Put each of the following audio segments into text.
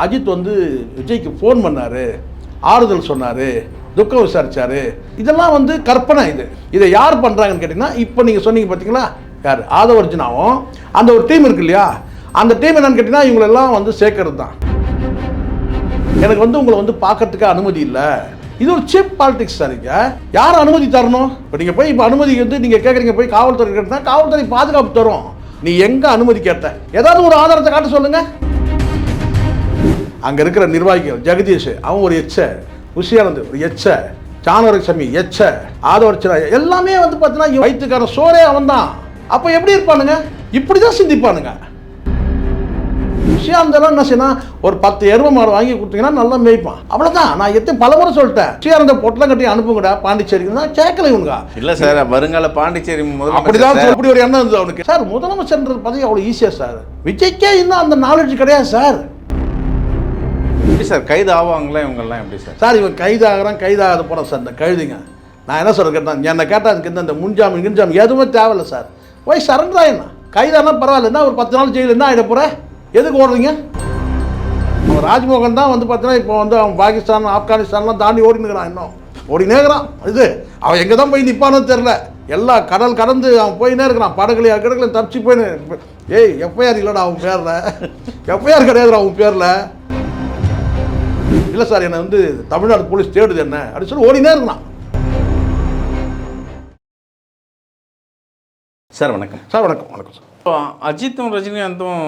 அஜித் வந்து விஜய்க்கு ஃபோன் பண்ணாரு, ஆறுதல் சொன்னாரு, துக்கம் விசாரிச்சாரு. இதெல்லாம் வந்து கற்பனை. இதை யார் பண்றாங்கன்னு கேட்டீங்கன்னா, இப்போ நீங்க சொன்னீங்க பார்த்தீங்களா, யார் ஆதவர்ஜுனாவும் அந்த ஒரு டீம் இருக்கு இல்லையா, அந்த டீம் என்னன்னு கேட்டீங்கன்னா இவங்களெல்லாம் வந்து சேர்க்கறது தான். எனக்கு வந்து உங்களை வந்து பார்க்கறதுக்கு அனுமதி இல்லை. இது ஒரு சீப் பாலிடிக்ஸ் சரிங்க. யார் அனுமதி தரணும்? இப்போ நீங்கள் போய் இப்போ அனுமதி வந்து நீங்கள் கேட்குறீங்க, போய் காவல்துறை கேட்டால் காவல்துறை பாதுகாப்பு தரும். நீ எங்கே அனுமதி கேட்ட? ஏதாவது ஒரு ஆதாரத்தை காட்ட சொல்லுங்க. அங்கே இருக்கிற நிர்வாகிகள் ஜெகதீஷ் அவன் ஒரு எச்ச, உஷியானந்த் ஒரு எச்ச, சாணவரசாமி எச்ச, ஆதவர்ச்சனா எல்லாமே வந்து பார்த்தீங்கன்னா வயிற்றுக்கார சோரே அவன் தான். அப்போ எப்படி இருப்பானுங்க? இப்படி தான் சிந்திப்பானுங்க. விஷயானந்தெல்லாம் என்ன செய்யணும், ஒரு 10 எருமை மாடு வாங்கி கொடுத்தீங்கன்னா நல்லா மேய்ப்பான். அவ்வளோதான். நான் எத்தனை பலமுறை சொல்லிட்டேன், விஷயானந்த பொட்டலம் கட்டி அனுப்புங்கடா பாண்டிச்சேரிக்கு தான் கேட்கல இவனுங்க. இல்லை சார், வருங்கால பாண்டிச்சேரி அப்படிதான் அப்படி ஒரு எண்ணம் இருந்தது அவனுக்கு. சார் முதலமைச்சர் பதவி அவ்வளோ ஈஸியா சார்? விஜய்க்கே இன்னும் அந்த நாலேஜ் கிடையாது சார். எப்படி சார் கைது ஆவாங்களா இவங்கெல்லாம்? எப்படி சார்? சார் இவன் கைதாகாத போகிறோம் சார் இந்த கழுதிங்க. நான் என்ன சொல்ல கேட்டேன், என்னை கேட்டால் அதுக்கு இந்த முன்ஜாமீன் கின்ஜாமீன் எதுவுமே தேவையில்லை சார். போய் சரண்டர் ஆயிடணும். கைதானா பரவாயில்ல, என்ன ஒரு 10 நாள் ஜெயிலில் என்ன ஆகிட போகிற? எதுக்கு ஓடுறீங்க? அவன் ராஜ்மோகன் தான் வந்து பார்த்தீங்கன்னா இப்போ வந்து அவன் பாகிஸ்தான் ஆப்கானிஸ்தான்லாம் தாண்டி ஓடினுக்கிறான். இன்னும் ஓடினேக்கிறான். அவன் எங்கே தான் போய் நிற்பானோ தெரில. எல்லா கடல் கடந்து அவன் போயினே இருக்கிறான். படகுலையா கிடக்குல தப்பிச்சு போயின்னு. ஏய் எஃப்ஐஆர் இல்லைடா அவன் பேரில், எஃப்ஐஆர் கிடையாதுடா அவன் பேரில். இல்லை சார் என்னை வந்து தமிழ்நாடு போலீஸ் தேடுது என்ன அப்படின்னு சொல்லி ஓடினே இருக்கலாம். சார் வணக்கம். சார் வணக்கம். வணக்கம் சார். இப்போ அஜித்தும் ரஜினிகாந்தும்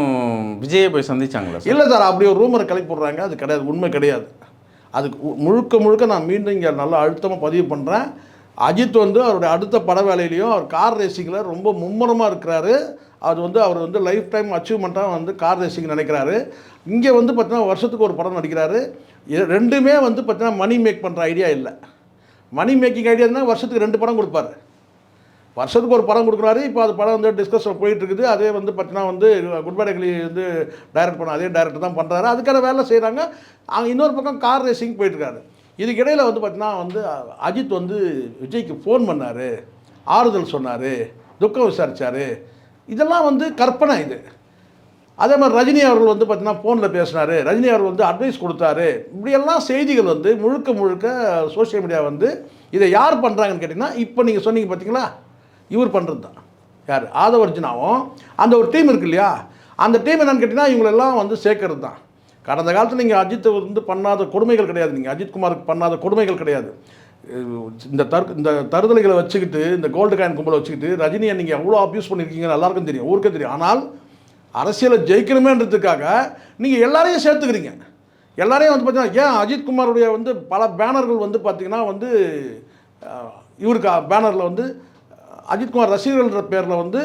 விஜயை போய் சந்திச்சாங்களா? இல்லை சார், அப்படி ஒரு ரூமரை கிளப்பி போடுறாங்க. அது கிடையாது, உண்மை கிடையாது. அதுக்கு முழுக்க நான் மீண்டும் இங்கே நல்லா அழுத்தமாக பதிவு பண்ணுறேன். அஜித் வந்து அவருடைய அடுத்த பட வேலையிலையும் அவர் கார் ரேசிங்கில் ரொம்ப மும்முரமாக இருக்கிறாரு. அவர் வந்து லைஃப் டைம் அச்சீவ்மெண்ட்டாக வந்து கார் ரேசிங் நினைக்கிறாரு. இங்கே வந்து பார்த்தீங்கன்னா வருஷத்துக்கு ஒரு படம் நடிக்கிறாரு. ரெண்டுமே வந்து பார்த்தீங்கன்னா மணி மேக் பண்ணுற ஐடியா இல்லை. மணி மேக்கிங் ஐடியா இருந்தால் வருஷத்துக்கு 2 படம் கொடுப்பாரு. வருஷத்துக்கு ஒரு படம் கொடுக்குறாரு. இப்போ அது படம் வந்து டிஸ்கஷன் போயிட்டுருக்குது. அதே வந்து பார்த்தீங்கன்னா வந்து குட் பை டக்லி வந்து டைரக்ட் பண்ண அதே டைரக்டர் தான் பண்ணுறாரு. அதுக்கான வேலை செய்கிறாங்க. அங்கே இன்னொரு பக்கம் கார் ரேசிங் போயிட்டுருக்காரு. இதுக்கு இடையில் வந்து பார்த்தீங்கன்னா வந்து அஜித் வந்து விஜய்க்கு ஃபோன் பண்ணார், ஆறுதல் சொன்னார், துக்கம் விசாரித்தார். இதெல்லாம் வந்து கற்பனை. அதே மாதிரி ரஜினி அவர்கள் வந்து பார்த்தீங்கன்னா ஃபோனில் பேசினார், ரஜினி அவர்கள் வந்து அட்வைஸ் கொடுத்தாரு. இப்படியெல்லாம் செய்திகள் வந்து முழுக்க சோஷியல் மீடியா வந்து இதை யார் பண்ணுறாங்கன்னு கேட்டிங்கன்னா, இப்போ நீங்கள் சொன்னீங்க பார்த்தீங்களா, இவர் பண்ணுறது தான். யார் ஆதவர்ஜுனாவும் அந்த ஒரு டீம் இருக்கு இல்லையா, அந்த டீம் என்னென்னு கேட்டிங்கன்னா இவங்களெல்லாம் வந்து சேர்க்கறது தான். கடந்த காலத்தில் நீங்கள் அஜித் வந்து பண்ணாத கொடுமைகள் கிடையாது. நீங்கள் அஜித்குமாருக்கு பண்ணாத கொடுமைகள் கிடையாது. இந்த தருதலைகளை வச்சுக்கிட்டு, இந்த கோல்டு காயின் கும்பலை வச்சுக்கிட்டு ரஜினியை நீங்கள் எவ்வளோ அப்யூஸ் பண்ணியிருக்கீங்க எல்லாருக்கும் தெரியும், ஊருக்கே தெரியும். ஆனால் அரசியலை ஜெயிக்கணுமேன்றதுக்காக நீங்கள் எல்லாரையும் சேர்த்துக்கிறீங்க. எல்லாரையும் வந்து பார்த்தீங்கன்னா ஏன் அஜித்குமாருடைய வந்து பல பேனர்கள் வந்து பார்த்திங்கன்னா வந்து இவருக்கு பேனரில் வந்து அஜித்குமார் ரசிகர்கள்ன்ற பேரில் வந்து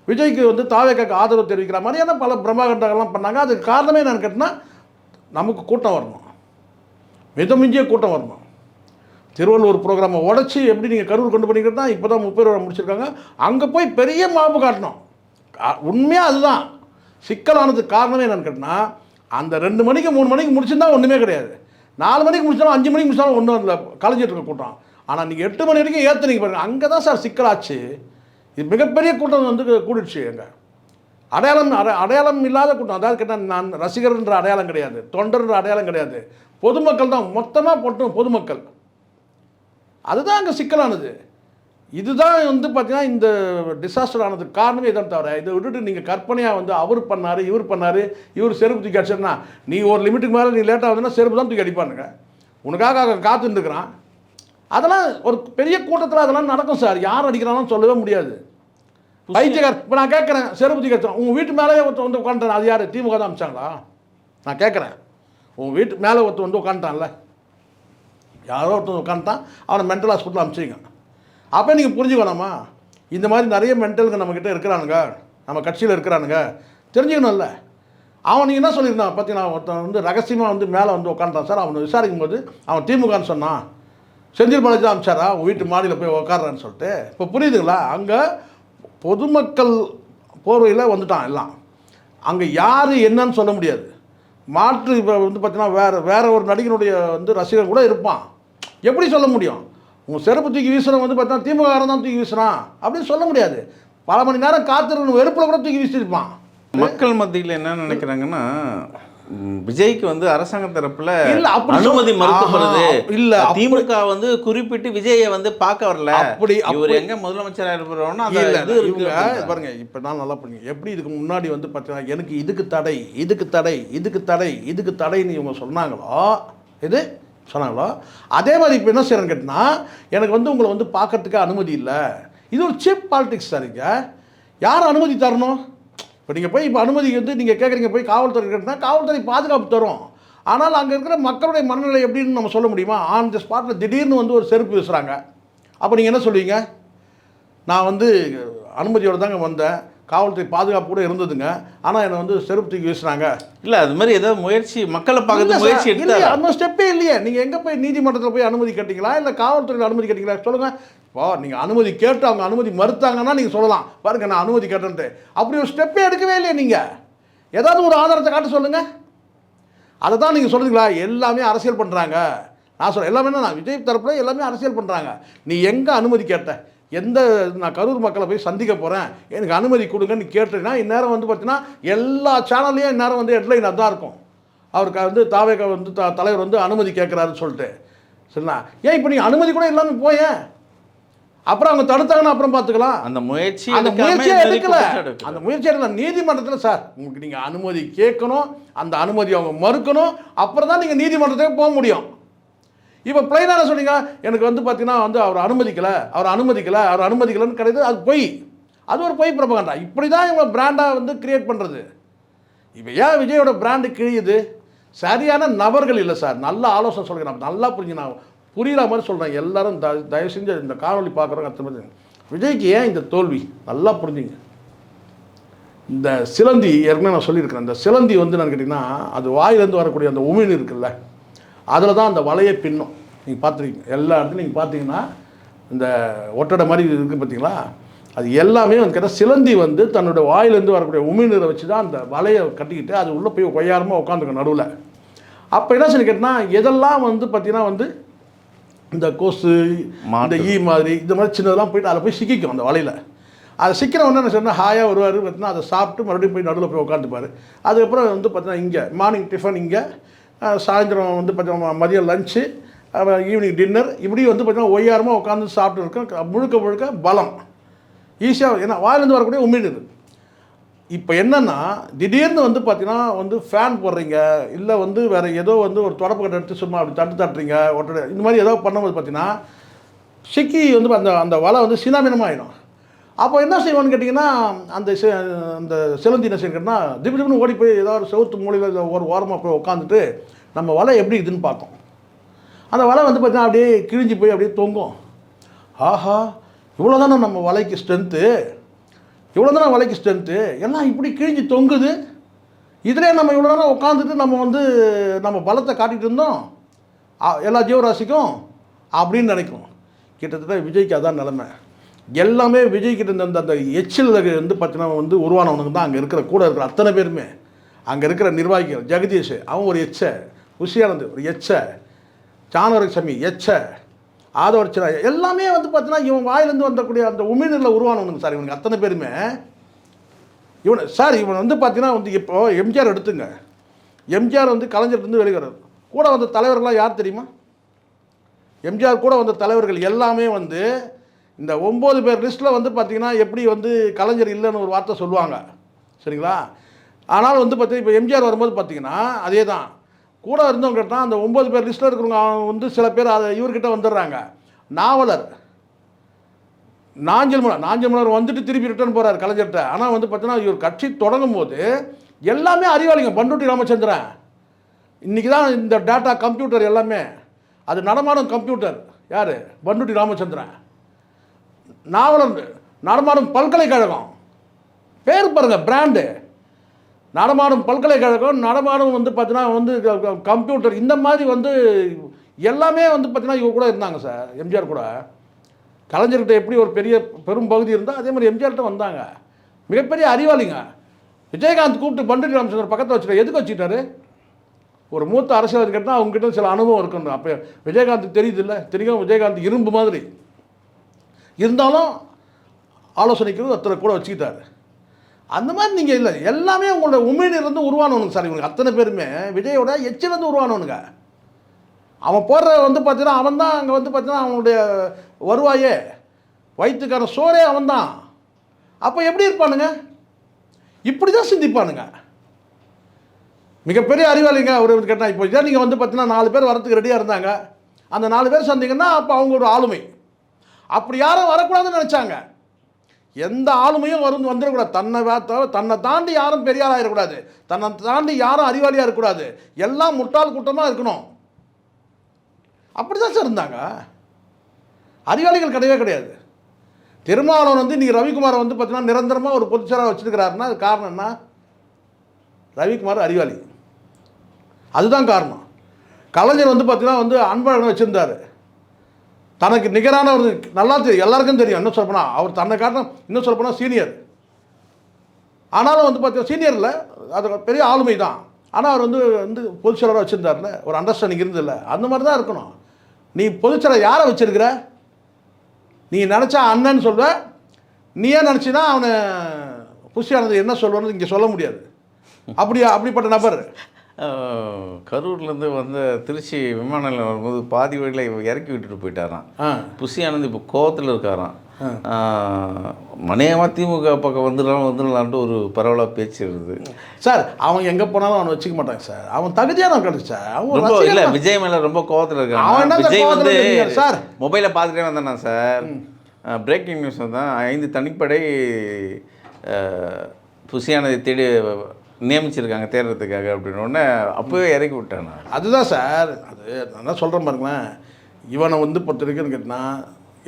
விஜய்க்கு வந்து தாவேக்காக்கு ஆதரவு தெரிவிக்கிற மாதிரியான பல பிரம்மாண்டங்கள்லாம் பண்ணாங்க. அதுக்கு காரணமே என்னென்னு கேட்டிங்கன்னா, நமக்கு கூட்டம் வரணும், மிதமிஞ்சிய கூட்டம் வரணும். திருவள்ளூர் ப்ரோக்ராமை உடச்சி எப்படி நீங்கள் கரூர் கொண்டு பண்ணிக்கிட்டா இப்போ தான் 30 ரூபா முடிச்சிருக்காங்க. அங்கே போய் பெரிய மாப்பு காட்டணும். உண்மையாக அதுதான் சிக்கலானதுக்கு காரணமே என்னென்னு கேட்டிங்கன்னா, அந்த 2 மணிக்கு 3 மணிக்கு முடிச்சிருந்தா ஒன்றுமே கிடையாது. 4 மணிக்கு முடிச்சாலும் 5 மணிக்கு முடிச்சாலும் ஒன்றும் இல்லை, கலைஞ்சிட்டு இருக்க கூட்டம். ஆனால் நீங்கள் 8 மணி வரைக்கும் ஏற்றுனீங்க பாருங்கள், அங்கே தான் சார் சிக்கலாச்சு. இது மிகப்பெரிய கூட்டம் வந்து கூடிடுச்சு. எங்கள் அடையாளம் இல்லாத கூட்டம். அதாவது கேட்டால் நான் ரசிகர்ன்ற அடையாளம் கிடையாது, தொண்டர்ன்ற அடையாளம் கிடையாது, பொதுமக்கள் தான் மொத்தமாக போட்டு பொதுமக்கள். அதுதான் அங்கே சிக்கலானது. இதுதான் வந்து பார்த்தீங்கன்னா இந்த டிசாஸ்டர் ஆனதுக்கு காரணமே இதான். தவிர இதை விட்டுட்டு நீங்கள் கற்பனையாக வந்து அவர் பண்ணார், இவர் பண்ணார், இவர் செருப்பு தூக்கி அடிச்சோன்னா, நீ ஒரு லிமிட்டுக்கு மேலே நீ லேட்டாக வந்தீங்கன்னா செருப்பு தான் தூக்கி அடிப்பானுங்க. உனக்காக காத்துட்டுருக்கிறான். அதெல்லாம் ஒரு பெரிய கூட்டத்தில் அதெல்லாம் நடக்கும் சார். யார் அடிக்கிறாலும் சொல்லவே முடியாது. பைத்தியக்கார். இப்போ நான் கேட்குறேன், செருப்பு தூக்கி அடிச்சோம் உங்கள் வீட்டு மேலே ஒருத்தர் வந்து உட்காந்துட்டான், அது யார்? திமுக தான் அமிச்சாங்களா? நான் கேட்குறேன். உங்கள் வீட்டு மேலே ஒருத்தர் வந்து உட்காந்துட்டான்ல, யாரோ ஒருத்தர் உட்காந்துட்டான், அவனை மென்டல் ஹாஸ்பிட்டல் அமிச்சிங்க. அப்போ நீங்கள் புரிஞ்சுக்கணுமா, இந்த மாதிரி நிறைய மென்டலுங்க நம்மக்கிட்ட இருக்கிறானுங்க, நம்ம கட்சியில் இருக்கிறானுங்க, தெரிஞ்சுக்கணும்ல. அவன் நீங்கள் என்ன சொல்லியிருந்தான் பார்த்தீங்கன்னா, ஒருத்தன் வந்து ரகசியமாக வந்து மேலே வந்து உட்காந்துட்டான் சார். அவனை விசாரிக்கும் போது அவன் திமுகன்னு சொன்னான், செந்தில் பாலாஜி தான் அமிச்சாரா உங்கள் வீட்டு மாடியில் போய் உட்காடுறான்னு சொல்லிட்டு. இப்போ புரியுதுங்களா? அங்கே பொதுமக்கள் போர்வையில் வந்துட்டான் எல்லாம். அங்கே யார் என்னன்னு சொல்ல முடியாது. மாற்று இப்போ வந்து பார்த்தீங்கன்னா வேறு ஒரு நடிகனுடைய வந்து ரசிகர் கூட இருப்பான். எப்படி சொல்ல முடியும்? உங்கள் செருப்பு தூக்கி வீசுகிறவங்க வந்து பார்த்தீங்கன்னா திமுக தான் தூக்கி வீசுகிறான் அப்படின்னு சொல்ல முடியாது. பல மணி நேரம் காத்திருக்கணும், வெறுப்பில் கூட தூக்கி வீசியிருப்பான். மக்கள் மத்தியில் என்ன நினைக்கிறாங்கன்னா, விஜய்க்கு வந்து அரசாங்க தரப்புல இல்ல, அப்படி அனுமதி மறுக்கப்படுது. இல்ல, திமுக வந்து குறிப்பிட்டு விஜயை வந்து பார்க்க வரல. அப்படி இவர் எங்க முதலமைச்சராக இருப்பாரோன்னா அந்த இல்ல, இது இருக்கு இவங்க அப்படின்றாங்க. பாருங்க, இப்போ நான் நல்லா பண்ணுங்க. எப்படி இதுக்கு முன்னாடி வந்து பார்த்தீங்கன்னா எனக்கு இதுக்கு தடை, இதுக்கு தடை, இதுக்கு தடை, இதுக்கு தடைன்னு இவங்க சொன்னாங்களோ, இது சொன்னாங்களோ, அதே மாதிரி இப்போ என்ன செய்யறேன்னு கேட்டிங்கன்னா, எனக்கு வந்து உங்களை வந்து பார்க்கறதுக்கு அனுமதி இல்லை. இது ஒரு சீப் பாலிடிக்ஸ் சரிங்க. யார் அனுமதி தரணும்? இப்போ நீங்கள் போய் இப்போ அனுமதி வந்து நீங்கள் கேட்குறீங்க, போய் காவல்துறை கேட்டிங்கன்னா காவல்துறை பாதுகாப்பு தரும். ஆனால் அங்கே இருக்கிற மக்களுடைய மனநிலை எப்படின்னு நம்ம சொல்ல முடியுமா? ஆன் தி ஸ்பாட்டில் திடீர்னு வந்து ஒரு செருப்பு வீசுகிறாங்க. அப்போ நீங்கள் என்ன சொல்லுவீங்க? நான் வந்து அனுமதியோடு தாங்க வந்தேன், காவல்துறை பாதுகாப்பு கூட இருந்ததுங்க, ஆனால் என்னை வந்து செருப்பு தூக்கி வீசுனாங்க. இல்லை, அது மாதிரி ஏதாவது முயற்சி மக்களை பார்க்கறது முயற்சி இல்லை, எடுத்தாரா? அந்த ஸ்டெப்பே இல்லையே. நீங்கள் எங்கே போய் நீதிமன்றத்தில் போய் அனுமதி கேட்டீங்களா, இல்லை காவல்துறையில் அனுமதி கேட்டீங்களா? சொல்லுங்கள். இப்போ நீங்கள் அனுமதி கேட்டு அவங்க அனுமதி மறுத்தாங்கன்னா நீங்கள் சொல்லலாம், பாருங்க நான் அனுமதி கேட்டேன்ட்டு. அப்படி ஒரு ஸ்டெப்பே எடுக்கவே இல்லையே. நீங்கள் ஏதாவது ஒரு ஆதாரத்தை காட்ட சொல்லுங்கள். அதை தான் நீங்கள் சொல்லுறீங்களா? எல்லாமே அரசியல் பண்ணுறாங்க. நான் சொல்கிறேன் எல்லாமே நான் விஜய் தரப்பில் எல்லாமே அரசியல் பண்ணுறாங்க. நீ எங்கே அனுமதி கேட்ட? எந்த நான் கரூர் மக்களை போய் சந்திக்க போகிறேன், எனக்கு அனுமதி கொடுங்கன்னு கேட்டீங்கன்னா இந்நேரம் வந்து பார்த்தீங்கன்னா எல்லா சேனல்லையும் இந்நேரம் வந்து ஹெட்லைன் அதான் இருக்கும். அவருக்கு வந்து தாவேக வந்து தலைவர் வந்து அனுமதி கேட்குறாருன்னு சொல்லிட்டு. சரிண்ணா, ஏன் இப்போ நீங்கள் அனுமதி கூட இல்லாமல் போயேன், அப்புறம் அவங்க தடுத்தாங்கன்னா அப்புறம் பார்த்துக்கலாம். அந்த முயற்சியே எடுக்கல. அந்த முயற்சி எடுக்கல. நீதிமன்றத்தில் சார் உங்களுக்கு நீங்கள் அனுமதி கேட்கணும், அந்த அனுமதி அவங்க மறுக்கணும், அப்புறம் தான் நீங்கள் நீதிமன்றத்துக்கு போக முடியும். இப்போ பிளைனாக சொன்னீங்க, எனக்கு வந்து பார்த்தீங்கன்னா வந்து அவர் அனுமதிக்கலைன்னு கிடையாது. அது பொய். அது ஒரு பொய் பிரபகண்டா. இப்படி தான் இவங்க பிராண்டாக வந்து கிரியேட் பண்ணுறது. இப்போ ஏன் விஜயோட பிராண்டு கிழியுது? சரியான நபர்கள் இல்லை சார். நல்ல ஆலோசனை சொல்கிறேன், நான் நல்லா புரிஞ்சு, நான் புரிகிற மாதிரி சொல்கிறேன். எல்லாரும் தயவு செஞ்சு இந்த காணொலி பார்க்குறவங்க அத்தனை விஜய்க்கு ஏன் இந்த தோல்வி நல்லா புரிஞ்சுங்க. இந்த சிலந்தி ஏற்கனவே நான் சொல்லியிருக்கிறேன். இந்த சிலந்தி வந்து நான் கேட்டிங்கன்னா அது வாயிலேருந்து வரக்கூடிய அந்த உமிழ் இருக்குல்ல, அதில் தான் அந்த வலையை பின்னும். நீங்கள் பார்த்துருக்கீங்க எல்லா இடத்துலையும். நீங்கள் பார்த்தீங்கன்னா இந்த ஒட்டடை மாதிரி இருக்குது பார்த்தீங்களா, அது எல்லாமே வந்து கேட்டால் சிலந்தி வந்து தன்னோட வாயிலேருந்து வரக்கூடிய உமிழ்நீரை வச்சு தான் அந்த வலையை கட்டிக்கிட்டு அது உள்ளே போய் கொய்யாரமாக உட்காந்துக்கும் நடுவில். அப்போ என்ன சொல்லி கேட்டால் எதெல்லாம் வந்து பார்த்திங்கன்னா வந்து இந்த கொசு, இந்த ஈ மாதிரி இந்த மாதிரி சின்னதெல்லாம் போயிட்டு அதில் போய் சிக்கிக்கும் அந்த வலையில். அதை சிக்கிறவொன்னே என்ன சொன்னால் ஹாயாக வருவார், பார்த்தீங்கன்னா அதை சாப்பிட்டு மறுபடியும் போய் நடுவில் போய் உட்காந்துப்பார். அதுக்கப்புறம் வந்து பார்த்தீங்கன்னா இங்கே மார்னிங் டிஃபன், இங்கே சாயந்தரம் வந்து பார்த்தீங்கன்னா மதியம் லஞ்சு, ஈவினிங் டின்னர், இப்படி வந்து பார்த்தீங்கன்னா ஒய்யாரமாக உட்காந்து சாப்பிட்டு இருக்கோம். முழுக்க முழுக்க பலம் ஈஸியாக, ஏன்னா வாயிலேருந்து வரக்கூடிய உமிழ்நீர். இப்போ என்னென்னா திடீர்னு வந்து பார்த்தீங்கன்னா வந்து ஃபேன் போடுறீங்க, இல்லை வந்து வேறு ஏதோ வந்து ஒரு தொடப்பு கட்டை எடுத்து சும்மா அப்படி தட்டுறீங்க ஒட்டடை, இந்த மாதிரி ஏதோ பண்ணும்போது பார்த்தீங்கன்னா சிக்கி வந்து அந்த வலை வந்து சினாமினமாகிடும். அப்போ என்ன செய்வோன்னு கேட்டிங்கன்னா அந்த சிலந்தி என்ன செய்யணுன்னா திடீர்னு ஓடி போய் ஏதாவது ஒரு செவுத்து மூலையில் ஒரு ஓரமாக போய் உட்காந்துட்டு நம்ம வலை எப்படி இதுன்னு பார்த்தோம். அந்த வலை வந்து பார்த்தீங்கன்னா அப்படியே கிழிஞ்சு போய் அப்படியே தொங்கும். ஆஹா, இவ்வளோ தானே நம்ம வலைக்கு ஸ்ட்ரென்த்து, எல்லாம் இப்படி கிழிஞ்சு தொங்குது, இதிலே நம்ம இவ்வளோ நேரம் உட்காந்துட்டு நம்ம வந்து நம்ம பலத்தை காட்டிகிட்டு இருந்தோம் எல்லா ஜீவராசிக்கும் அப்படின்னு நினைக்கும். கிட்டத்தட்ட விஜய்க்கு அதான் நிலைமை. எல்லாமே விஜய்கிட்ட இருந்த அந்த எச்சில் வந்து பார்த்தீங்கன்னா வந்து உருவானவனுக்கு தான் அங்கே இருக்கிற கூட இருக்கிற அத்தனை பேருமே. அங்கே இருக்கிற நிர்வாகிகள், ஜெகதீஷ் அவன் ஒரு எச்ச, உஷியானந்த் ஒரு எச்ச, சாணவரசாமி எச்ச, ஆதவர்ச்சனா எல்லாமே வந்து பார்த்தீங்கன்னா இவன் வாயிலேருந்து வந்தக்கூடிய அந்த உமிழ்நீரில் உருவானவனுங்க சார். இவனுக்கு அத்தனை பேருமே இவன் வந்து பார்த்தீங்கன்னா வந்து இப்போ எம்ஜிஆர் எடுத்துங்க. எம்ஜிஆர் வந்து கலைஞர்லேருந்து வெளிவரார். கூட வந்த தலைவர்கள்லாம் யார் தெரியுமா? எம்ஜிஆர் கூட வந்த தலைவர்கள் எல்லாமே வந்து இந்த 9 பேர் லிஸ்ட்டில் வந்து பார்த்திங்கன்னா எப்படி வந்து கலைஞர் இல்லைன்னு ஒரு வார்த்தை சொல்லுவாங்க, சரிங்களா? ஆனால் வந்து பார்த்தீங்கன்னா இப்போ எம்ஜிஆர் வரும்போது பார்த்திங்கன்னா அதே தான். கூட இருந்தவங்க கேட்டால் அந்த 9 பேர் லிஸ்ட்டில் இருக்கிறவங்க வந்து சில பேர் அதை இவர்கிட்ட வந்துடுறாங்க. நாவலர் நாஞ்சல் மலர் வந்துட்டு திருப்பி ரிட்டர்ன் போகிறார் கலைஞர்கிட்ட. ஆனால் வந்து பார்த்தீங்கன்னா இவர் கட்சி தொடங்கும் போது எல்லாமே அறிவாளிங்க. பண்டூட்டி ராமச்சந்திரன் இன்றைக்கி தான் இந்த டேட்டா கம்ப்யூட்டர் எல்லாமே அது நடமாடும் கம்ப்யூட்டர். யார்? பண்டூட்டி ராமச்சந்திரன். நாவலர் நடமாடும் பல்கலைக்கழகம், பேர் பாருங்கள் பிராண்டு. நடமாடும் பல்கலைக்கழகம், நடமாடும் வந்து பார்த்தீங்கன்னா வந்து கம்ப்யூட்டர், இந்த மாதிரி வந்து எல்லாமே வந்து பார்த்தீங்கன்னா இவங்க கூட இருந்தாங்க சார். எம்ஜிஆர் கூட கலைஞர்கிட்ட எப்படி ஒரு பெரும் பகுதி இருந்தால் அதே மாதிரி எம்ஜிஆர்கிட்ட வந்தாங்க. மிகப்பெரிய அறிவாளிங்க. விஜயகாந்த் கூப்பிட்டு பண்டூட்டி ராமச்சந்திரன் பக்கத்தில் வச்சுட்டார். எதுக்கு வச்சுக்கிட்டாரு? ஒரு மூத்த அரசியல்வாதி கேட்டால் அவங்ககிட்ட சில அனுபவம் இருக்கணும். அப்போ விஜயகாந்த் தெரியுது இல்லை, தெரியும். விஜயகாந்த் இரும்பு மாதிரி இருந்தாலும் ஆலோசனைக்கு ஒருத்தரை கூட வச்சுக்கிட்டாரு. அந்த மாதிரி நீங்கள் இல்லை, எல்லாமே உங்களோட உமிழ்நீர்லேருந்து உருவானவனுங்க சார். இவனுக்கு அத்தனை பேருமே விஜயோட எச்சிலேருந்து உருவானவனுங்க. அவன் போடுற வந்து பார்த்தீங்கன்னா அவன் தான் அங்கே வந்து பார்த்தீங்கன்னா அவனுடைய வருவாயே, வயிற்றுக்கான சோறே அவன் தான். அப்போ எப்படி இருப்பானுங்க? இப்படி தான் சிந்திப்பானுங்க. மிகப்பெரிய அறிவாளிங்க அவர் கேட்டால். இப்போ இதான் நீங்கள் வந்து பார்த்தீங்கன்னா 4 பேர் வரத்துக்கு ரெடியாக இருந்தாங்க. அந்த 4 பேர் சந்திங்கன்னா அப்போ அவங்க ஒரு ஆளுமை. அப்படி யாரும் வரக்கூடாதுன்னு நினச்சாங்க. எந்த ஆளுமையும் வந்துடக்கூடாது. தன்னை தாண்டி யாரும் பெரிய ஆளாக இருக்கக்கூடாது, தன்னை தாண்டி யாரும் அறிவாளியாக இருக்கக்கூடாது, எல்லாம் முட்டாள் கூட்டமாக இருக்கணும். அப்படி தான் சார் இருந்தாங்க. அறிவாளிகள் கிடையவே கிடையாது. திருமாவளவன் வந்து இன்றைக்கி ரவிக்குமாரை வந்து பார்த்தீங்கன்னா நிரந்தரமாக ஒரு பொதுச்செயலாளர் வச்சுருக்கிறாருன்னா அது காரணம் என்ன? ரவிக்குமார் அறிவாளி, அதுதான் காரணம். கலைஞர் வந்து பார்த்தீங்கன்னா வந்து அன்பழகன் வச்சுருந்தார். தனக்கு நிகரான ஒரு நல்லா தெரியும், எல்லாருக்கும் தெரியும். இன்னும் சொல்லப்போனால் அவர் தன்னை காரணம், இன்னும் சொல்லப்போனால் சீனியர். ஆனாலும் வந்து பார்த்தீங்கன்னா சீனியர் இல்லை, அது பெரிய ஆளுமை தான். ஆனால் அவர் வந்து பொதுச்செயலாளராக வச்சுருந்தார்ல, ஒரு அண்டர்ஸ்டாண்டிங் இருந்தில்ல. அந்த மாதிரி தான் இருக்கணும். நீ பொதுச்செயலாளர் யாரை வச்சுருக்கிற? நீ நினச்சா அண்ணன்னு சொல்வ, நீயே நினச்சின்னா அவனை புஷியானது என்ன சொல்லுன்னு இங்கே சொல்ல முடியாது. அப்படிப்பட்ட நபர். கரூர்லேருந்து வந்து திருச்சி விமான நிலையம் வரும்போது பாதி வழியில் இறக்கி விட்டுட்டு போயிட்டாராம். புஷி ஆனந்த் இப்போ கோவத்தில் இருக்காராம். மனையமாக திமுக பக்கம் வந்துடலான்ட்டு ஒரு பரவலாக பேச்சு இருக்குது சார். அவன் எங்கே போனாலும் அவனை வச்சுக்க மாட்டாங்க சார். அவன் தகுதியான கிடைச்சா ரொம்ப இல்லை. விஜய் மேலே ரொம்ப கோவத்தில் இருக்காங்க. விஜய் வந்து சார் மொபைலை பார்த்துட்டே வந்தானா சார். பிரேக்கிங் நியூஸ் தான் 5 தனிப்படை புஷியானதை தேடி நியமிச்சிருக்காங்க தேடுறதுக்காக அப்படின்னோடனே அப்போவே இறக்கி விட்டானா. அதுதான் சார். அது நான் தான் சொல்கிறேன் பாருங்களேன். இவனை வந்து பொறுத்த வரைக்கும் கேட்டால்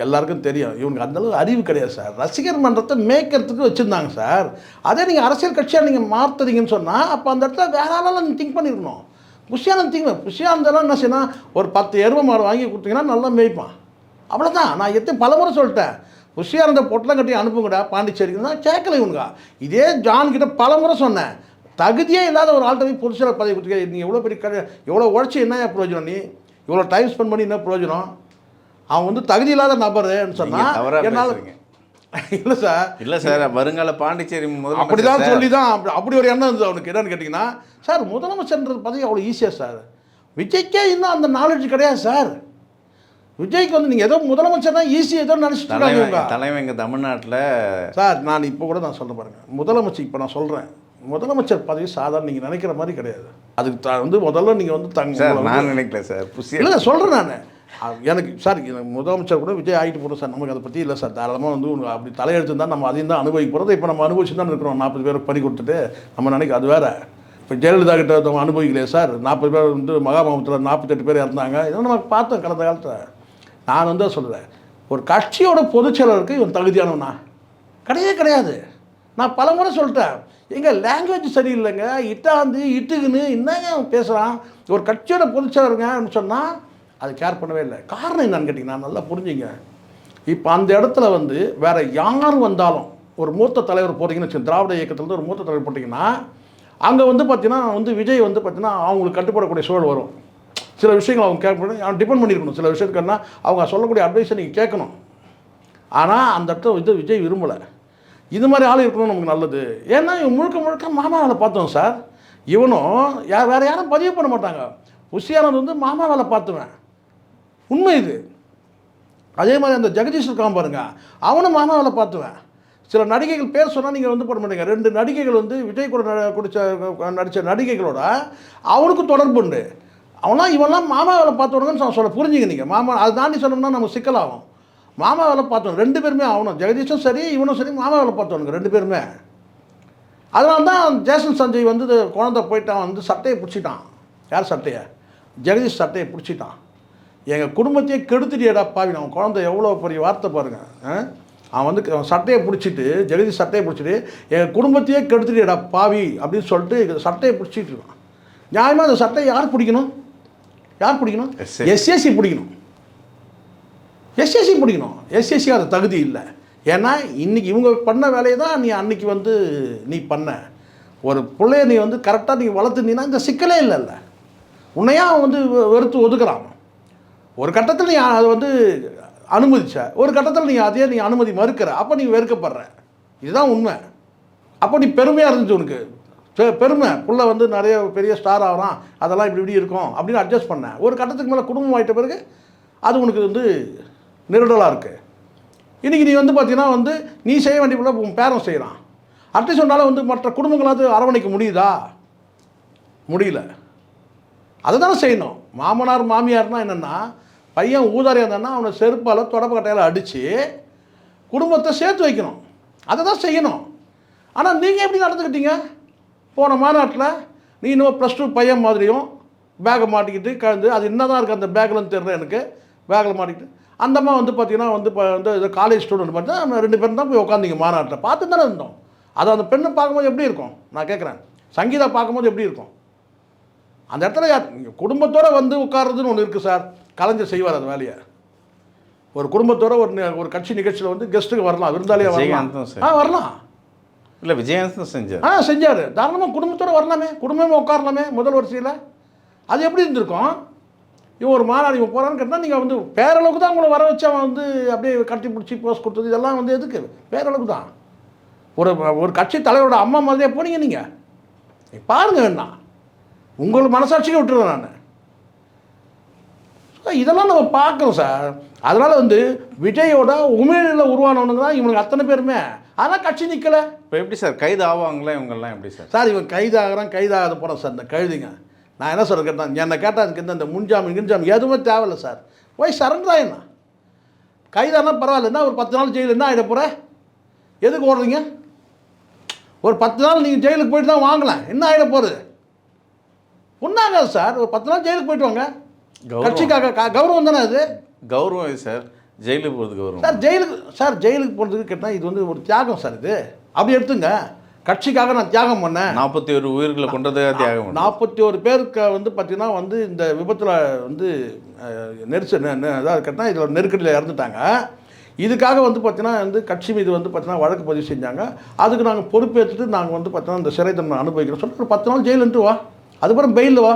எல்லாருக்கும் தெரியும், இவனுக்கு அந்தளவு அறிவு கிடையாது சார். ரசிகர் மன்றத்தை மேய்க்கிறதுக்கு வச்சுருந்தாங்க சார். அதே நீங்கள் அரசியல் கட்சியாக நீங்கள் மாற்றுறீங்கன்னு சொன்னால் அப்போ அந்த இடத்துல வேற ஆளால் நீங்கள் திங்க் பண்ணியிருக்கணும். புஷியானந்தெல்லாம் என்ன செய்யணும், ஒரு 10 எருமை மாடு வாங்கி கொடுத்தீங்கன்னா நல்லா மேய்ப்பான். அவ்வளோதான். நான் பலமுறை சொல்லிட்டேன், புஷியானந்த பொட்டலம் கட்டி அனுப்புங்கடா பாண்டிச்சேரிக்கு தான் கேட்கல இவனுங்க. இதே ஜான் கிட்ட பலமுறை சொன்னேன், தகுதியே இல்லாத ஒரு ஆள்கிட்ட போய் பொதுச்செயலாளர் பதவி கொடுத்துருக்க, நீ எவ்வளோ பெரிய எவ்வளோ உழைச்சி என்ன பிரயோஜனம், நீ இவ்வளோ டைம் ஸ்பெண்ட் பண்ணி என்ன பிரயோஜனம்? அவன் வந்து தகுதி இல்லாத நபருன்னு சொன்னால் என்னால் இல்லை சார். இல்லை சார், வருங்கால பாண்டிச்சேரி முதல்ல அப்படி தான் சொல்லி தான் அப்படி ஒரு எண்ணம் இருந்தது அவனுக்கு. என்னன்னு கேட்டிங்கன்னா சார், முதலமைச்சர்ன்றது பதவி அவ்வளோ ஈஸியாக சார். விஜய்க்கே இன்னும் அந்த நாலேஜ் கிடையாது சார். விஜய்க்கு வந்து நீங்கள் ஏதோ முதலமைச்சர் தான் ஈஸி ஏதோ நினச்சிட்டு இருக்காங்க தலைவன் எங்கள் தமிழ்நாட்டில் சார். நான் இப்போ கூட நான் சொல்ல பாருங்கள், முதலமைச்சர் இப்போ நான் சொல்கிறேன், முதலமைச்சர் பதவி சாதாரண நீங்கள் நினைக்கிற மாதிரி கிடையாது. அதுக்கு வந்து முதல்ல நீங்கள் வந்து நான் நினைக்கல சார். இல்லை சொல்கிறேன் நான். எனக்கு சார், எனக்கு முதலமைச்சர் கூட விஜய் ஆகிட்டு போகிறோம் சார். நமக்கு அதை பற்றி இல்லை சார். தாராளமாக வந்து அப்படி தலையெழுத்து தான் நம்ம அதையும் தான் அனுபவிக்க போகிறது. இப்போ நம்ம அனுபவிச்சு தான் இருக்கிறோம். 40 பேருக்கு பறி கொடுத்துட்டு நம்ம நினைக்க அது வேறு. இப்போ ஜெயலலிதா கிட்ட நம்ம அனுபவிக்கலையே சார். 40 பேர் வந்து மகாமகத்தில் 48 பேர் இறந்தாங்க. இதெல்லாம் நம்ம பார்த்தோம் கடந்த காலத்தில். நான் வந்து சொல்கிறேன், ஒரு கட்சியோட பொதுச்செயலருக்கு இவன் தகுதியானவனா கிடையவே கிடையாது. நான் பல முறை சொல்லிட்டேன், எங்கள் லாங்குவேஜ் சரியில்லைங்க, இட்டுக்குன்னு என்னங்க பேசுகிறான். ஒரு கட்சியோட பொதுச்செயலருங்கன்னு சொன்னால் அது கேர் பண்ணவே இல்லை. காரணம் என்னன்னு கேட்டிங்கன்னா நல்லா புரிஞ்சுங்க. இப்போ அந்த இடத்துல வந்து வேறு யார் வந்தாலும், ஒரு மூத்த தலைவர் போட்டிங்கன்னு வச்சு, திராவிட இயக்கத்துலேருந்து ஒரு மூத்த தலைவர் போட்டிங்கன்னா அங்கே வந்து பார்த்தீங்கன்னா வந்து விஜய் வந்து பார்த்தீங்கன்னா அவங்களுக்கு கட்டுப்படக்கூடிய சூழல் வரும். சில விஷயங்கள் அவங்க கேட்கணும், அவன் டிபெண்ட் பண்ணியிருக்கணும். சில விஷயத்துக்குன்னா அவங்க சொல்லக்கூடிய அட்வைஸை நீங்கள் கேட்கணும். ஆனால் அந்த இடத்துல விஜய் விரும்பலை. இது மாதிரி ஆள் இருக்கணும் நமக்கு நல்லது. ஏன்னா இவன் முழுக்க மாமா வேலை பார்த்தோம் சார். இவனும் வேறு யாரும் பதிவு பண்ண மாட்டாங்க. புஷியானது வந்து மாமா வேலை பார்த்துவேன், உண்மை இது. அதே மாதிரி அந்த ஜெகதீஷ் இருக்கான் பாருங்க, அவனும் மாமா வேலை பார்த்துவேன். சில நடிகைகள் பேர் சொன்னால் நீங்கள் வந்து போட மாட்டீங்க. 2 நடிகைகள் வந்து விஜய் கூட நடித்த நடிகைகளோட அவனுக்கு தொடர்பு உண்டு. அவனால் இவெல்லாம் மாமா வேலை பார்த்தவனுங்கன்னு சொல்ல புரிஞ்சுங்க நீங்கள். மாமா அதை தாண்டி சொன்னோம்னா நம்ம சிக்கலாகும். மாமா வேலை பார்த்தவங்க 2 பேருமே ஆகணும். ஜெகதீஷும் சரி இவனும் சரி மாமா வேலை பார்த்தவனுங்க 2 பேருமே. அதனால தான் ஜேசன் சஞ்சய் வந்து குழந்தை போயிட்டான், வந்து சட்டையை பிடிச்சிட்டான். யார் சட்டையை? ஜெகதீஷ் சட்டையை பிடிச்சிட்டான். எங்கள் குடும்பத்தையே கெடுத்துட்டியடா பாவி. அவன் குழந்தை எவ்வளோ பெரிய வார்த்தை பாருங்கள். அவன் வந்து சட்டையை பிடிச்சிட்டு, ஜெகதீஷ் சட்டையை பிடிச்சிட்டு எங்கள் குடும்பத்தையே கெடுத்துட்டியடா பாவி அப்படின்னு சொல்லிட்டு சட்டையை பிடிச்சிட்டு இருக்கான். நியாயமாக அந்த சட்டையை யார் பிடிக்கணும்? எஸ்எஸ்சி பிடிக்கணும். எஸ்எஸ்சி பிடிக்கணும். எஸ்எஸ்சி அது தகுதி இல்லை. ஏன்னா இன்றைக்கி இவங்க பண்ண வேலையை தான் நீ அன்றைக்கி வந்து நீ பண்ண. ஒரு பிள்ளைய நீ வந்து கரெக்டாக நீ வளர்த்துருந்தீங்கன்னா இந்த சிக்கலே இல்லைல்ல. உன்னையா அவன் வந்து வெறுத்து ஒதுக்குறான். ஒரு கட்டத்தில் நீ அதை வந்து அனுமதிச்ச, ஒரு கட்டத்தில் நீ அதையே நீ அனுமதி மறுக்கிற. அப்போ நீ வெறுக்கப்படுற. இதுதான் உண்மை. அப்போ நீ பெருமையாக இருந்துச்சு உனக்கு, பெருமை புள்ள வந்து நிறைய பெரிய ஸ்டார் ஆகிறான், அதெல்லாம் இப்படி இப்படி இருக்கும் அப்படின்னு அட்ஜஸ்ட் பண்ணேன். ஒரு கட்டத்துக்கு மேலே குடும்பம் ஆகிட்ட பிறகு அது உனக்கு வந்து நெருடலாக இருக்குது. இன்றைக்கி நீ வந்து பார்த்தீங்கன்னா வந்து நீ செய்ய வேண்டிய பிள்ளை உன் பேரன் செய்கிறான். அட்லீஸ்ட் சொன்னாலும் வந்து மற்ற குடும்பங்களாவது அரவணைக்க முடியுதா? முடியல. அதை தானே செய்யணும். மாமனார் மாமியார்னால் என்னென்னா, பையன் ஊதாரியாக இருந்தான்னா அவனை செருப்பால் தொடப்ப கட்டையால் அடித்து குடும்பத்தை சேர்த்து வைக்கணும். அதை தான் செய்யணும். ஆனால் நீங்கள் எப்படி நடந்துக்கிட்டீங்க? போன மாநாட்டில் நீ இன்னும் +2 பையன் மாதிரியும் பேக்கை மாட்டிக்கிட்டு கலந்து, அது என்ன தான் இருக்குது அந்த பேக்கில்னு தெரியல எனக்கு, பேக்கில் மாட்டிக்கிட்டு அந்த அம்மா வந்து பார்த்தீங்கன்னா வந்து இப்போ வந்து இது காலேஜ் ஸ்டூடெண்ட் மாதிரி தான் 2 பேரும் தான் போய் உட்காந்திங்க மாநாட்டில். பார்த்து தானே இருந்தோம். அது அந்த பெண்ணை பார்க்கும்போது எப்படி இருக்கும் நான் கேட்குறேன். சங்கீதா பார்க்கும்போது எப்படி இருக்கும்? அந்த இடத்துல குடும்பத்தோடு வந்து உட்கார்றதுன்னு ஒன்று இருக்குது சார். கலைஞர் செய்வார் அந்த வேலையை. ஒரு குடும்பத்தோட ஒரு கட்சி நிகழ்ச்சியில் வந்து கெஸ்ட்டுக்கு வரலாம், விருந்தாளியாக வரலாம். வரலாம். இல்லை விஜயகாந்த் செஞ்சார். செஞ்சார். தாராளமாக குடும்பத்தோடு வரலாமே, குடும்பமே உட்காரலாமே முதல் வரிசையில். அது எப்படி இருந்திருக்கும்? இவன் ஒரு மாநாடு இவன் போகிறான்னு கேட்டால் நீங்கள் வந்து பேரளவுக்கு தான் உங்களை வர வச்சு அவன் வந்து அப்படியே கட்டி பிடிச்சி போஸ்ட் கொடுத்தது இதெல்லாம் வந்து எதுக்கு? பேரளவுக்கு தான். ஒரு கட்சி தலைவரோட அம்மா மாதிரியே போனீங்க நீங்கள். பாருங்கள் வேணா, உங்கள் மனசாட்சிக்கு விட்டுருவேன் நான். இதெல்லாம் நம்ம பார்க்கணும் சார். அதனால் வந்து விஜயோட உமிழில் உருவானவனுங்க தான் இவனுக்கு அத்தனை பேருமே. ஆனால் கட்சி நிற்கலை. இப்போ எப்படி சார் கைது ஆவாங்களா இவங்கெல்லாம்? எப்படி சார்? சார் இவன் கைதாகாத போகிறேன் சார். இந்த கழுதிங்க நான் என்ன சொல்ல கேட்டேன், என்னை கேட்டால் அதுக்கு இந்த முன்ஜாமீன் கின்ஜாமீன் எதுவுமே தேவையில்லை சார். போய் சரண்டர் ஆயிடணும். கைதானா பரவாயில்ல, என்ன ஒரு 10 நாள் ஜெயிலில் என்ன ஆகிட போகிற? எதுக்கு ஓடுறீங்க? ஒரு 10 நாள் நீங்கள் ஜெயிலுக்கு போயிட்டு தான் வாங்கலாம், என்ன ஆகிட போகிறது? ஒன்றாகாது சார். ஒரு 10 நாள் ஜெயிலுக்கு போயிட்டு வாங்க. கட்சிக்காக கௌரவம் தானே அது. கௌரவம் இது சார். ஜெயிலுக்கு போகிறது கௌரவம் சார். ஜெயிலுக்கு போகிறதுக்கு கேட்டால் இது வந்து ஒரு தியாகம் சார். இது அப்படி எடுத்துங்க. கட்சிக்காக நான் தியாகம் பண்ணேன். 41 உயிர்களை கொண்டதாக தியாகம். 41 பேருக்கு வந்து பார்த்தீங்கன்னா வந்து இந்த விபத்தில் வந்து அதாவது கேட்டால் இதில் நெருக்கடியில் இறந்துட்டாங்க. இதுக்காக வந்து பார்த்தீங்கன்னா வந்து கட்சி மீது வந்து பார்த்தீங்கன்னா வழக்கு பதிவு செஞ்சாங்க. அதுக்கு நாங்கள் பொறுப்பேற்றுட்டு நாங்கள் வந்து பார்த்தீங்கன்னா இந்த சிறை தண்டனை அனுபவிக்கிறோம் சொல்லிட்டு ஒரு 10 நாள் ஜெயிலுன்ட்டு வா, அதுக்கப்புறம் பெயிலில் வா.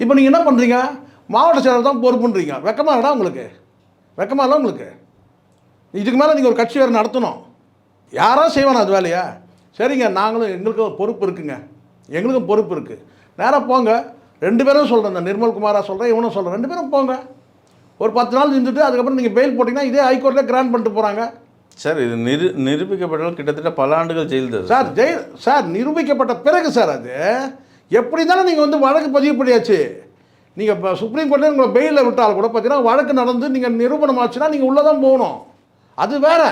இப்போ நீங்கள் என்ன பண்ணுறீங்க? மாவட்ட செயலர் தான் பொறுப்புன்றீங்க. வெக்கமாகடா உங்களுக்கு? வெக்கமாக இல்லை உங்களுக்கு? இதுக்கு மேலே நீங்கள் ஒரு கட்சி வேறு நடத்தணும். யாராவது செய்வானா அது வேலையா? சரிங்க, நாங்களும் எங்களுக்கும் பொறுப்பு இருக்குங்க, எங்களுக்கும் பொறுப்பு இருக்குது. நேராக போங்க. 2 பேரும் சொல்கிறேன், இந்த நிர்மல்குமாராக சொல்கிறேன், இவனும் சொல்கிறேன். 2 பேரும் போங்க. ஒரு 10 நாள் இருந்துட்டு அதுக்கப்புறம் நீங்கள் பெயில் போட்டிங்கன்னா இதே ஹைகோர்ட்டில் கிராண்ட் பண்ணிட்டு போகிறாங்க சார். இது நிரூபிக்கப்பட்டால் கிட்டத்தட்ட பல ஆண்டுகள் ஜெயில் தான் சார். நிரூபிக்கப்பட்ட பிறகு சார் அது எப்படி தானே நீங்கள் வந்து வழக்கு பதிவு பண்ணியாச்சு. நீங்கள் இப்போ சுப்ரீம் கோர்ட்டில் உங்களை பெயிலில் விட்டால் கூட பார்த்தீங்கன்னா வழக்கு நடந்து நீங்கள் நிரூபணம் ஆச்சுன்னா நீங்கள் உள்ளே தான் போகணும். அது வேறு.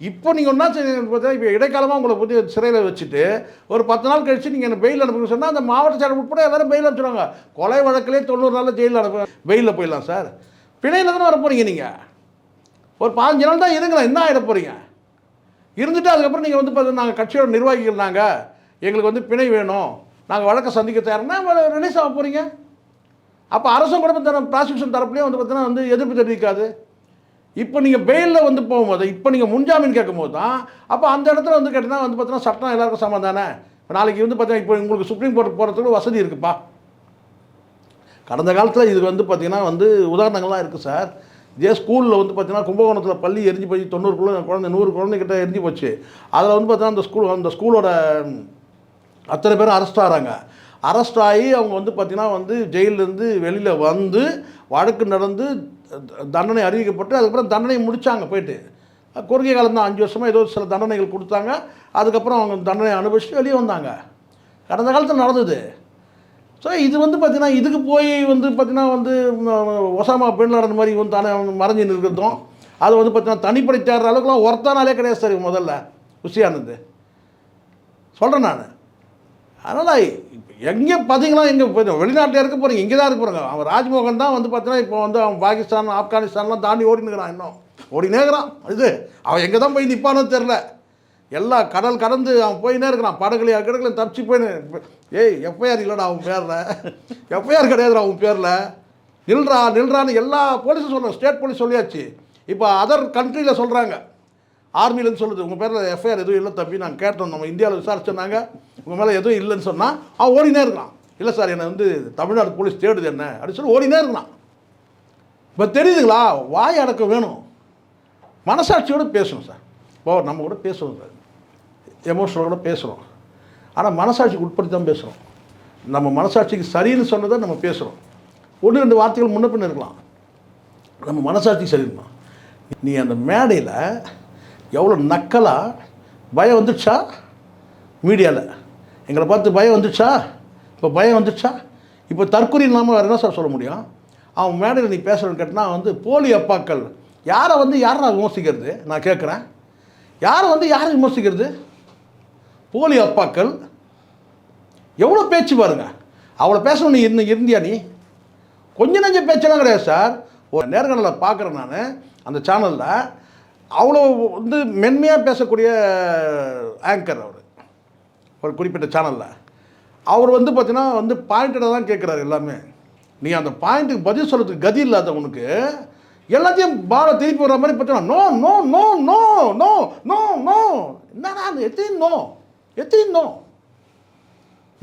இப்போ நீங்கள் ஒன்றா பார்த்தீங்கன்னா இப்போ இடைக்காலமாக உங்களை பற்றி சிறையில் வச்சுட்டு ஒரு 10 நாள் கழிச்சு நீங்கள் என்ன பெயில் அனுப்புங்க சொன்னால் அந்த மாவட்ட செயலர் உட்பட எல்லோரும் பெயில் அனுப்பிச்சுடுவாங்க. கொலை வழக்கிலே 90 நாளில் ஜெயிலில் பெயிலில் போயிடலாம் சார். பிணையில் தானே வர போகிறீங்க. நீங்கள் ஒரு 15 நாள் தான் இருங்களேன், என்ன ஆகிட போகிறீங்க? இருந்துட்டு அதுக்கப்புறம் நீங்கள் வந்து பார்த்தீங்கன்னா நாங்கள் கட்சியோட நிர்வாகிகள், நாங்கள் எங்களுக்கு வந்து பிணை வேணும், நாங்கள் வழக்கை சந்திக்க தயார்னா ரிலீஸ் ஆக போகிறீங்க. அப்போ அரசும் கூட ப்ராசிக்யூஷன் தரப்புலேயும் வந்து பார்த்தீங்கன்னா வந்து எதிர்ப்பு தெரிவிக்காது. இப்போ நீங்கள் பெயிலில் வந்து போகும்போது இப்போ நீங்கள் முன்ஜாமீன் கேட்கும்போது தான் அப்போ அந்த இடத்துல வந்து கேட்டிங்கன்னா வந்து பார்த்தீங்கன்னா சட்டம் எல்லாருக்கும் சமம் தானே. இப்போ நாளைக்கு வந்து பார்த்தீங்கன்னா இப்போ உங்களுக்கு சுப்ரீம் கோர்ட் போகிறதுக்கு வசதி இருக்குப்பா. கடந்த காலத்தில் இது வந்து பார்த்திங்கன்னா வந்து உதாரணங்கள்லாம் இருக்குது சார். இதே ஸ்கூலில் வந்து பார்த்திங்கன்னா கும்பகோணத்தில் பள்ளி எரிஞ்சு போய் 90 குழந்தை 100 குழந்தைகிட்ட எரிஞ்சு போச்சு. அதில் வந்து பார்த்தீங்கன்னா அந்த ஸ்கூலோட அத்தனை பேரும் அரெஸ்ட் ஆகிறாங்க. அரெஸ்ட் ஆகி அவங்க வந்து பார்த்திங்கன்னா வந்து ஜெயிலேருந்து வெளியில் வந்து வழக்கு நடந்து தண்டனை அறிவிக்கப்பட்டு அதுக்கப்புறம் தண்டனை முடித்தாங்க. போயிட்டு குறுகிய காலம் தான், 5 வருஷமாக ஏதோ சில தண்டனைகள் கொடுத்தாங்க. அதுக்கப்புறம் அவங்க தண்டனை அனுபவிச்சுட்டு வெளியே வந்தாங்க. கடந்த காலத்தில் நடந்தது. ஸோ இது வந்து பார்த்திங்கன்னா இதுக்கு போய் வந்து பார்த்திங்கன்னா வந்து ஒசாமா பின் லாடன் மாதிரி வந்து தானே மறைஞ்சு நிற்கிறதும் அது வந்து பார்த்திங்கன்னா தனிப்படை தேடுற அளவுக்குலாம் ஒருத்தானாலே கிடையாது சார். முதல்ல விஷயானது சொல்கிறேன் நான். அதனால் எங்கே பார்த்தீங்கன்னா எங்கே வெளிநாட்டில் இருக்க போகிறீங்க, இங்கே தான் இருக்க போகிறாங்க. அவன் ராஜ்மோகன் தான் வந்து பார்த்தீங்கன்னா இப்போ வந்து அவன் பாகிஸ்தான் ஆப்கானிஸ்தான்லாம் தாண்டி ஓடினுக்கிறான். இன்னும் ஓடினேக்கிறான். இது அவன் எங்கே தான் போய் நிற்பானோ தெரில. எல்லா கடல் கடந்து அவன் போயினே இருக்கிறான். படகுலையா கிடக்குல தப்பிச்சு போயின்னு. ஏய் எஃப்ஐஆர் இல்லைடா அவன் பேரில், எஃப்ஐஆர் கிடையாதுடா அவன் பேரில். நில்றான்னு எல்லா போலீஸும் சொல்கிறோம். ஸ்டேட் போலீஸ் சொல்லியாச்சு. இப்போ அதர் கண்ட்ரியில் சொல்கிறாங்க, ஆர்மியிலேருந்து சொல்லுது உங்கள் பேரில் எஃப்ஐஆர் எதுவும் இல்லை தம்பி, நாங்கள் கேட்டோம், நம்ம இந்தியாவில் விசாரிச்சோன்னாங்க, உங்கள் மேலே எதுவும் இல்லைன்னு சொன்னால் அவன் ஓடினே இருக்கான். இல்லை சார் என்னை வந்து தமிழ்நாடு போலீஸ் தேடுது என்ன அப்படின்னு சொல்லி ஓடினே இருக்கான். இப்போ தெரியுதுங்களா, வாய் அடக்கம் வேணும், மனசாட்சியோடு பேசணும் சார். இப்போ நம்ம கூட பேசணும் சார். எமோஷனலோட பேசுகிறோம். ஆனால் மனசாட்சிக்கு உட்படுத்தி தான் பேசுகிறோம். நம்ம மனசாட்சிக்கு சரின்னு சொன்னதை நம்ம பேசுகிறோம். 1-2 வார்த்தைகள் முன்ன பின்ன இருக்கலாம், நம்ம மனசாட்சிக்கு சரிமா. நீ அந்த மேடையில் எவ்வளோ நக்கலாக பயம் வந்துடுச்சா? மீடியாவில் எங்களை பார்த்து பயம் வந்துடுச்சா? இப்போ பயம் வந்துடுச்சா? இப்போ தற்கொலை இல்லாமல் வேறு என்ன சார் சொல்ல முடியும்? அவன் மேடையில் நீ பேசுகிறேன்னு கேட்டால் வந்து போலி அப்பாக்கள் யாரை நான் விமர்சிக்கிறது? நான் கேட்குறேன், யாரை விமர்சிக்கிறது? போலி அப்பாக்கள் எவ்வளோ பேச்சு பாருங்க. அவ்வளோ பேசணும் நீ இருந்தியா? நீ கொஞ்சம் நஞ்ச பேச்செல்லாம் கிடையாது சார். ஒரு நேர்காணலில் பார்க்குறேன் நான், அந்த சேனலில் அவ்வளோ வந்து மென்மையாக பேசக்கூடிய ஆங்கர் அவர், ஒரு குறிப்பிட்ட சேனலில். அவர் வந்து பார்த்தீங்கன்னா வந்து பாயிண்டடாக தான் கேட்குறாரு எல்லாமே. நீ அந்த பாயிண்ட்டுக்கு பதில் சொல்கிறதுக்கு கதி இல்லாதவனுக்கு எல்லாத்தையும் பாலை திருப்பி வர்ற மாதிரி பார்த்தீங்கன்னா no no no no no no no என்னடா எத்தனை no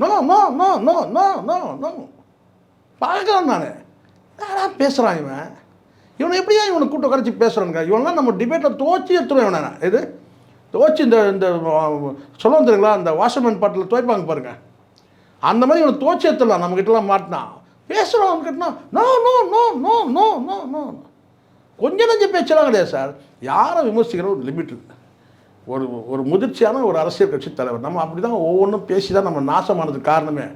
no no no no no no no no பார்க்குறேன் நான். யாரா பேசுகிறான் இவனை எப்படியா இவனை கூட்டம் கரைச்சி பேசுகிறானுங்க? இவனெலாம் நம்ம டிபேட்டில் துவச்சி எடுத்துருவேன் இவனை. இது துவச்சி இந்த சொல்லுவோம் தெரியுங்களா, அந்த வாஷர்மேன் பாட்டில் துவைப்பாங்க பாருங்கள், அந்த மாதிரி இவனை துவச்சி எடுத்துடலாம். நம்மக்கிட்டலாம் மாட்டினான் பேசுகிறோம், அவன்கிட்டனா no no no no no no no கொஞ்சம் நஞ்ச பேச்செல்லாம் கிடையாது சார். யாரை விமர்சிக்கிற ஒரு லிமிட் இருக்குது. ஒரு முதிர்ச்சியான ஒரு அரசியல் கட்சி தலைவர். நம்ம அப்படி தான் ஒவ்வொன்றும் பேசி தான் நம்ம நாசமானதுக்கு காரணமே.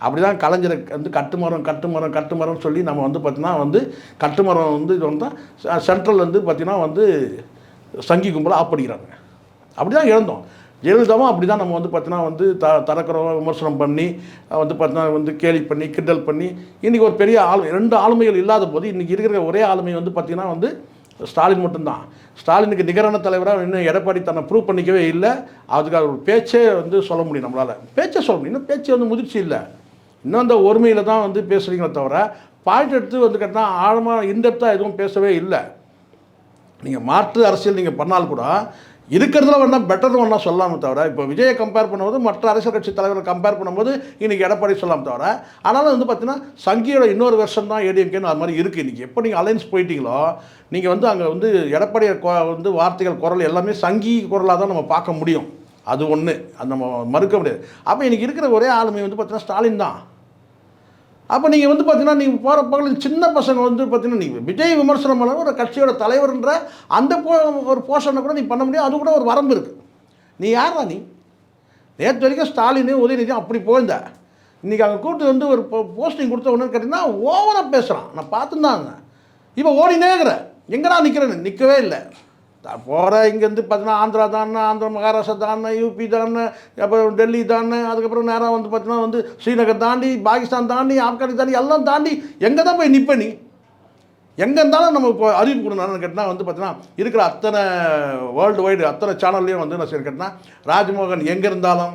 அப்படி தான் கலைஞரை வந்து கட்டுமரம் சொல்லி நம்ம வந்து பார்த்திங்கன்னா வந்து கட்டுமரம் வந்து இது வந்து சென்ட்ரல் வந்து பார்த்திங்கன்னா வந்து சங்கி கும்பலாக ஆப்படிக்கிறாங்க. அப்படி தான் இழந்தோம். ஜெயலலிதாவும் அப்படி தான் நம்ம வந்து பார்த்திங்கன்னா வந்து தரக்குறவங்க விமர்சனம் பண்ணி வந்து பார்த்திங்கன்னா வந்து கேலி பண்ணி கிண்டல் பண்ணி இன்றைக்கி ஒரு பெரிய 2 ஆளுமைகள் இல்லாத போது இன்றைக்கி இருக்கிற ஒரே ஆளுமை வந்து பார்த்திங்கன்னா வந்து ஸ்டாலின் மட்டும்தான். ஸ்டாலினுக்கு நிகரான தலைவராக இன்னும் எடப்பாடி தன்னை ப்ரூவ் பண்ணிக்கவே இல்லை. அதுக்காக ஒரு பேச்சே வந்து சொல்ல முடியும், நம்மளால் பேச்சே சொல்ல முடியும். இன்னும் பேச்சு வந்து முதிர்ச்சி இல்லை. இன்னும் அந்த ஒருமையில் தான் வந்து பேசுகிறீங்களே தவிர பாயிண்ட் எடுத்து வந்து கேட்டால் ஆழமாக இன்டெப்த்தாக எதுவும் பேசவே இல்லை. நீங்கள் மாற்று அரசியல் நீங்கள் பண்ணால் கூட இருக்கிறதுல வேணால் பெட்டர் வேணா சொல்லலாமே தவிர, இப்போ விஜயை கம்பேர் பண்ணும்போது மற்ற அரசியல் கட்சி தலைவரை கம்பேர் பண்ணும்போது இன்றைக்கி எடப்பாடி சொல்லலாம் தவிர, ஆனாலும் வந்து பார்த்தீங்கன்னா சங்கியோட இன்னொரு வெர்ஷன் தான் ஏடிஎம்கேன்னு அது மாதிரி இருக்குது. இன்றைக்கி எப்போ நீங்கள் அலைன்ஸ் போயிட்டீங்களோ நீங்கள் வந்து அங்கே வந்து எடப்பாடி வந்து வார்த்தைகள் குரல் எல்லாமே சங்கி குரலாக தான் நம்ம பார்க்க முடியும். அது ஒன்று, அது நம்ம மறுக்க முடியாது. அப்போ இன்றைக்கி இருக்கிற ஒரே ஆளுமை வந்து பார்த்தீங்கன்னா ஸ்டாலின் தான். அப்போ நீங்கள் வந்து பார்த்தீங்கன்னா நீங்கள் போகிற பகலில் சின்ன பசங்க வந்து பார்த்தீங்கன்னா நீங்கள் விஜய் விமர்சனம் பண்ண ஒரு கட்சியோட தலைவர்ன்ற அந்த ஒரு போர்ஷனை கூட நீ பண்ண முடியும். அது கூட ஒரு வரம்பு இருக்குது. நீ யாரா? நீ நேற்று வரைக்கும் ஸ்டாலின் உதயநிதி அப்படி போயிருந்த, இன்றைக்கி அங்கே கூப்பிட்டு வந்து ஒரு போஸ்டிங் கொடுத்த ஒன்று கேட்டிங்கன்னா ஓவராக பேசுகிறான். நான் பார்த்துருந்தாங்க. இப்போ ஓடினே இருக்கிறேன், எங்கடா நிற்கிறேன்னு நிற்கவே இல்லை. போகிற இங்கேருந்து பார்த்தீங்கன்னா ஆந்திரா தானே, மகாராஷ்டிரா தானே, யூபி தானே, அப்புறம் டெல்லி தானே, அதுக்கப்புறம் நேராக வந்து பார்த்தீங்கன்னா வந்து ஸ்ரீநகர் தாண்டி, பாகிஸ்தான் தாண்டி, ஆப்கானிஸ்தான் தாண்டி எல்லாம் தாண்டி எங்கே தான் போய் நிற்ப நீ? எங்கே இருந்தாலும் நம்ம இப்போ அறிவிப்பு கொடுக்கணும்னு கேட்டால் வந்து பார்த்தீங்கன்னா இருக்கிற அத்தனை வேர்ல்டு வைடு அத்தனை சேனல்லையும் வந்து நான் சரி கேட்டால் ராஜ்மோகன் எங்கே இருந்தாலும்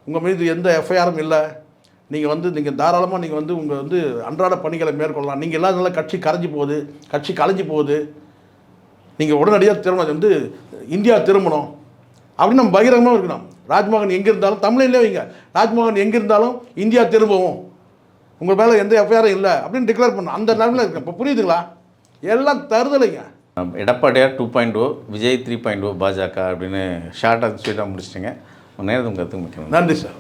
உங்கள் மீது எந்த எஃப்ஐஆரும் இல்லை, நீங்கள் தாராளமாக நீங்கள் வந்து உங்கள் வந்து அன்றாட பணிகளை மேற்கொள்ளலாம், நீங்கள் எல்லாம் நல்லா கட்சி கலைஞ்சி போகுது, நீங்கள் உடனடியாக திருமணம் வந்து இந்தியா திரும்பணும் அப்படின்னு நம்ம பகிரங்கமாக இருக்கணும். ராஜ்மோகன் எங்கே இருந்தாலும் தமிழ்லேயே வைங்க, ராஜ்மோகன் எங்கே இருந்தாலும் இந்தியா திரும்பவும், உங்கள் மேலே எந்த எஃப்ஐஆரும் இல்லை அப்படின்னு டிக்ளேர் பண்ணணும். அந்த நிலைமையில் இருக்கு. இப்போ புரியுதுங்களா? எல்லாம் தருதலைங்க. எடப்பாடியார் 2.0, விஜய் 3.0 பாஜக அப்படின்னு ஷார்ட்டாக ஸ்வீட்டாக முடிச்சிட்டிங்க. நேரத்துக்கு கற்றுக்கு முக்கியம். நன்றி சார்.